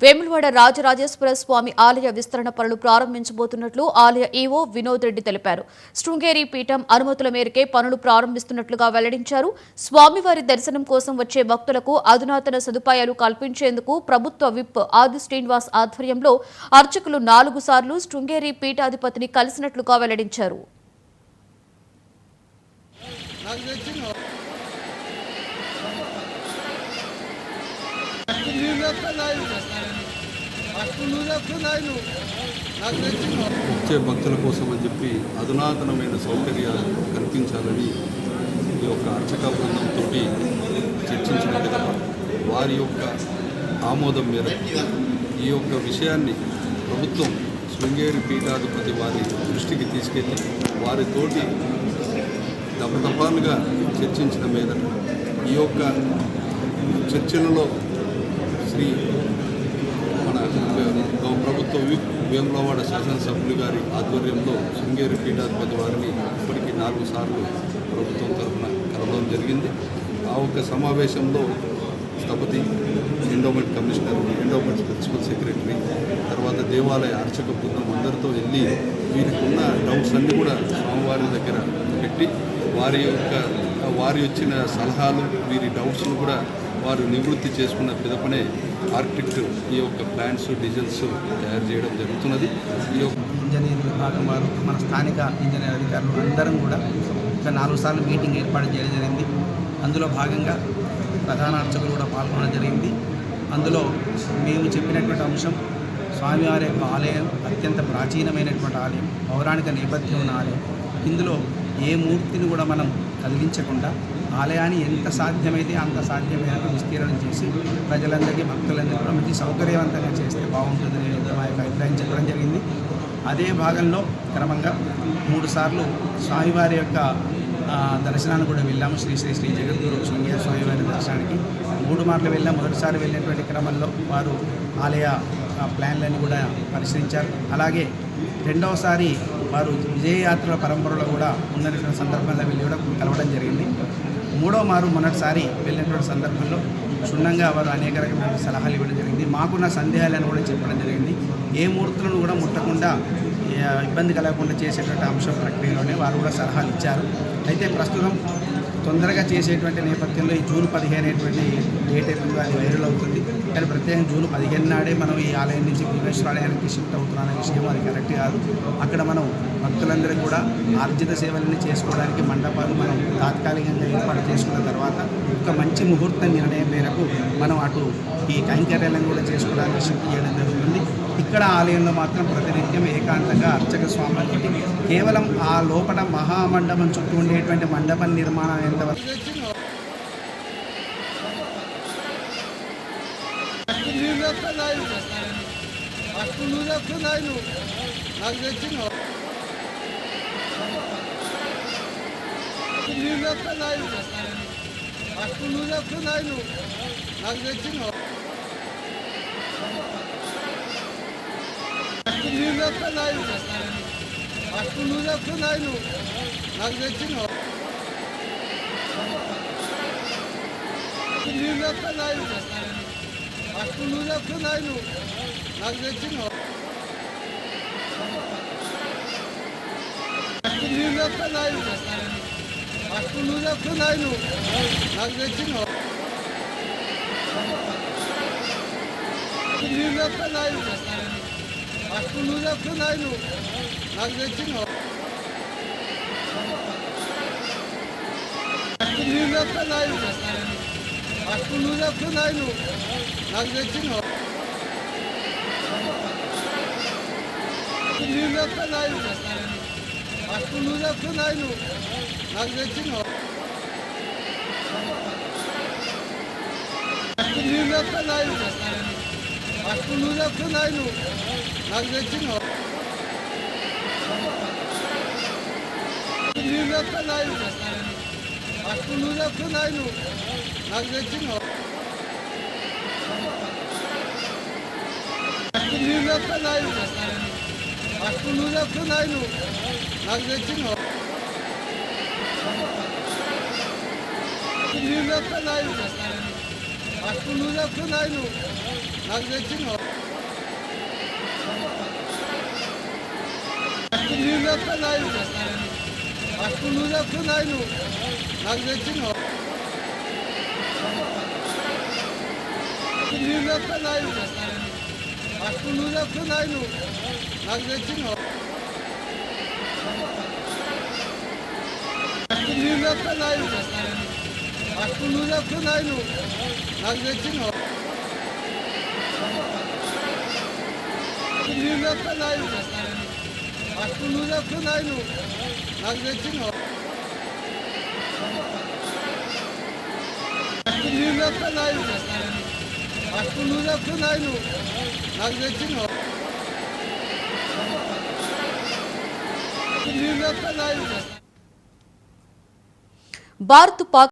వేములవాడ రాజరాజేశ్వర స్వామి ఆలయ విస్తరణ పనులు ప్రారంభించబోతున్నట్లు ఆలయ ఈవో వినోద్ రెడ్డి తెలిపారు. శృంగేరి పీఠం అనుమతుల మేరకే పనులు ప్రారంభిస్తున్నట్లుగా వెల్లడించారు. స్వామివారి దర్శనం కోసం వచ్చే భక్తులకు అధునాతన సదుపాయాలు కల్పించేందుకు ప్రభుత్వ విప్ ఆది శ్రీనివాస్ ఆధ్వర్యంలో అర్చకులు 4 సార్లు శృంగేరి పీఠాధిపతిని కలిసినట్లుగా వెల్లడించారు. వచ్చే భక్తుల కోసం అని చెప్పి అధునాతనమైన సౌకర్యాలు కల్పించాలని ఈ యొక్క అర్చక బృందంతో చర్చించిన విధంగా వారి యొక్క ఆమోదం మేరకు ఈ యొక్క విషయాన్ని ప్రభుత్వం శృంగేరి పీఠాధిపతి వారి దృష్టికి తీసుకెళ్ళి వారితోటి దఫదఫాలుగా చర్చించిన మీద ఈ యొక్క చర్చలలో శ్రీ మన ప్రభుత్వ వేములవాడ శాసనసభ్యులు గారి ఆధ్వర్యంలో శృంగేరి పీఠాధిపతి వారిని ఇప్పటికీ 4 సార్లు ప్రభుత్వం తరఫున కలవడం జరిగింది. ఆ ఒక్క సమావేశంలో స్థపతి, endowment commissioner, endowment principal secretary, తర్వాత దేవాలయ అర్చక బృందం అందరితో వెళ్ళి వీరికి ఉన్న డౌట్స్ అన్నీ కూడా స్వామివారి దగ్గర పెట్టి వారి వచ్చిన సలహాలు, వీరి డౌట్స్ను కూడా వారు నివృత్తి చేసుకున్న పిదపనే ఆర్కిటెక్ట్ ఈ యొక్క ప్లాన్స్, డిజైన్స్ తయారు చేయడం జరుగుతున్నది. ఈ యొక్క ఇంజనీర్ విభాగం వారు, మన స్థానిక ఇంజనీర్ అధికారులు అందరం కూడా ఒక 4 సార్లు మీటింగ్ ఏర్పాటు చేయడం జరిగింది. అందులో భాగంగా ప్రధాన అర్చకులు కూడా పాల్గొనడం జరిగింది. అందులో మేము చెప్పినటువంటి అంశం, స్వామివారి యొక్క ఆలయం అత్యంత ప్రాచీనమైనటువంటి ఆలయం, పౌరాణిక నేపథ్యం ఉన్న ఆలయం. ఇందులో ఏ మూర్తిని కూడా మనం కలిగించకుండా ఆలయాన్ని ఎంత సాధ్యమైతే అంత సాధ్యమైన విస్తీర్ణం చేసి ప్రజలందరికీ, భక్తులందరికీ కూడా మంచి సౌకర్యవంతంగా చేస్తే బాగుంటుందని మా యొక్క అభిప్రాయం చెప్పడం జరిగింది. అదే భాగంలో క్రమంగా 3 సార్లు స్వామివారి యొక్క దర్శనానికి కూడా వెళ్ళాము. శ్రీ శ్రీ శ్రీ జగద్గురు శృంగేరి స్వామివారి దర్శనానికి 3 మార్లు వెళ్ళాము. మొదటిసారి వెళ్ళినటువంటి క్రమంలో వారు ఆలయ ప్లాన్లన్నీ కూడా పరిశీలించారు. అలాగే రెండవసారి వారు విజయయాత్రల పరంపరలో కూడా ఉన్నటువంటి సందర్భంలో వెళ్ళి కూడా కలవడం జరిగింది. 3వ మారు మొదటిసారి వెళ్ళినటువంటి సందర్భంలో క్షుణ్ణంగా వారు అనేక రకమైన సలహాలు ఇవ్వడం జరిగింది. మాకున్న సందేహాలను కూడా చెప్పడం జరిగింది. ఏ మూర్తులను కూడా ముట్టకుండా, ఇబ్బంది కలగకుండా చేసేటువంటి అంశం ప్రక్రియలోనే వారు కూడా సలహాలు ఇచ్చారు. అయితే ప్రస్తుతం తొందరగా చేసేటువంటి నేపథ్యంలో ఈ జూన్ 15 అనేటువంటి డేట్ అయిపోయిందో అది వైరల్ అవుతుంది. కానీ ప్రత్యేకంగా జూన్ 15 నాడే మనం ఈ ఆలయం నుంచి భీమేశ్వర ఆలయానికి షిఫ్ట్ అవుతున్న విషయం అది కరెక్ట్ కాదు. అక్కడ మనం భక్తులందరూ కూడా ఆర్జిత సేవలన్నీ చేసుకోవడానికి మండపాలు మనం తాత్కాలికంగా ఏర్పాటు చేసుకున్న తర్వాత ఒక మంచి ముహూర్త నిర్ణయం మేరకు మనం అటు ఈ కైంకర్యాలను కూడా చేసుకోవడానికి షిఫ్ట్ చేయడం జరుగుతుంది. ఇక్కడ ఆలయంలో మాత్రం ప్రతినిత్యం ఏకాంతంగా అర్చక స్వాములకి కేవలం ఆ లోపల మహామండపం చుట్టూ ఉండేటువంటి మండపం నిర్మాణం ఎంతవరకు నాకు తెచ్చిన నీళ్ళు వస్తున్నాయి ఫస్ట్ నువ్వు వస్తున్నాయి నువ్వు నాకు తెచ్చిన నీళ్ళు వస్తున్నాయి ఫస్ట్ నువ్వు వస్తున్నాయి నువ్వు నాకు తెచ్చిన నీళ్ళు వస్తున్నాయి ఫస్ట్ నువ్వు వస్తున్నాయి నువ్వు నాకు తెచ్చిన నీళ్ళు వస్తున్నాయి ఫస్ట్ నువ్వు వస్తున్నాయి నువ్వు నాకు తెచ్చిన నీళ్ళు వస్తున్నాయి ఫస్ట్ నువ్వు వస్తున్నాయి నువ్వు నాకు తెచ్చిన నీళ్ళు వస్తున్నాయి భారత్ పాక్